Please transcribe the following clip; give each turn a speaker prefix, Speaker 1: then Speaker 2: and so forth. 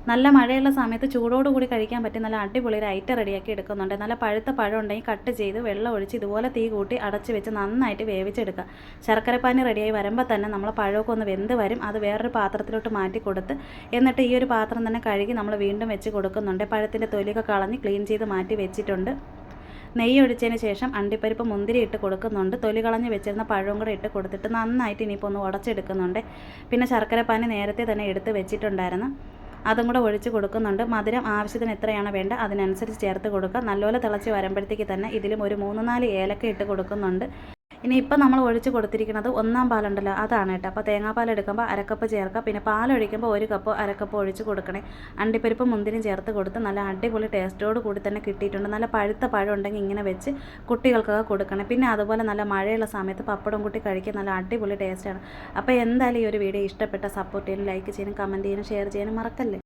Speaker 1: നല്ല മഴയുള്ള സമയത്ത് ചൂടോടുകൂടി കഴിക്കാൻ പറ്റിയ നല്ല അടിപൊളി ഒരു ഐറ്റം റെഡിയാക്കി എടുക്കുന്നുണ്ട്. നല്ല പഴുത്ത പഴം ഉണ്ടെങ്കിൽ കട്ട് ചെയ്ത് വെള്ളം ഒഴിച്ച് ഇതുപോലെ തീ കൂട്ടി അടച്ച് വെച്ച് നന്നായിട്ട് വേവിച്ചെടുക്കുക. ശർക്കരപ്പാനി റെഡിയായി വരുമ്പോൾ തന്നെ നമ്മൾ പഴമൊക്കെ ഒന്ന് വെന്ത് വരും. അത് വേറൊരു പാത്രത്തിലോട്ട് മാറ്റി കൊടുത്ത് എന്നിട്ട് ഈ ഒരു പാത്രം തന്നെ കഴുകി നമ്മൾ വീണ്ടും വെച്ച് കൊടുക്കുന്നുണ്ട്. പഴത്തിൻ്റെ തൊലിയൊക്കെ കളഞ്ഞ് ക്ലീൻ ചെയ്ത് മാറ്റി വെച്ചിട്ടുണ്ട്. നെയ്യ് ഒഴിച്ചതിന് ശേഷം അണ്ടിപ്പരിപ്പ് മുന്തിരി ഇട്ട് കൊടുക്കുന്നുണ്ട്. തൊലി കളഞ്ഞ് വെച്ചിരുന്ന പഴവും കൂടെ ഇട്ട് കൊടുത്തിട്ട് നന്നായിട്ട് ഇനിയിപ്പോൾ ഒന്ന് ഉടച്ചെടുക്കുന്നുണ്ട്. പിന്നെ ശർക്കരപ്പാനി നേരത്തെ തന്നെ എടുത്ത് വെച്ചിട്ടുണ്ടായിരുന്നു, അതും കൂടെ ഒഴിച്ച് കൊടുക്കുന്നുണ്ട്. മധുരം ആവശ്യത്തിന് എത്രയാണ് വേണ്ട അതിനനുസരിച്ച് ചേർത്ത് കൊടുക്കുക. നല്ലപോലെ തിളച്ച് വരുമ്പോഴത്തേക്ക് തന്നെ ഇതിലും ഒരു 3-4 ഏലക്ക ഇട്ട് കൊടുക്കുന്നുണ്ട്. ഇനിയിപ്പോൾ നമ്മൾ ഒഴിച്ച് കൊടുത്തിരിക്കുന്നത് ഒന്നാം പാലുണ്ടല്ലോ, അതാണ് കേട്ടോ. അപ്പോൾ തേങ്ങാപ്പാൽ എടുക്കുമ്പോൾ അരക്കപ്പ് ചേർക്കുക. പിന്നെ പാലൊഴിക്കുമ്പോൾ 1 കപ്പ് അരക്കപ്പ് ഒഴിച്ച് കൊടുക്കണേ. അണ്ടിപ്പരിപ്പും മുന്തിരിയും ചേർത്ത് കൊടുത്ത് നല്ല അടിപൊളി ടേസ്റ്റോട് കൂടി തന്നെ കിട്ടിയിട്ടുണ്ട്. നല്ല പഴുത്ത പഴം ഉണ്ടെങ്കിൽ ഇങ്ങനെ വെച്ച് കുട്ടികൾക്കൊക്കെ കൊടുക്കണേ. പിന്നെ അതുപോലെ നല്ല മഴയുള്ള സമയത്ത് പപ്പടം കൂട്ടി കഴിക്കാൻ നല്ല അടിപൊളി ടേസ്റ്റാണ്. അപ്പോൾ എന്തായാലും ഈ ഒരു വീഡിയോ ഇഷ്ടപ്പെട്ട സപ്പോർട്ട് ചെയ്യാനും ലൈക്ക് ചെയ്യാനും കമൻറ്റ് ചെയ്യാനും ഷെയർ ചെയ്യാനും മറക്കല്ലേ.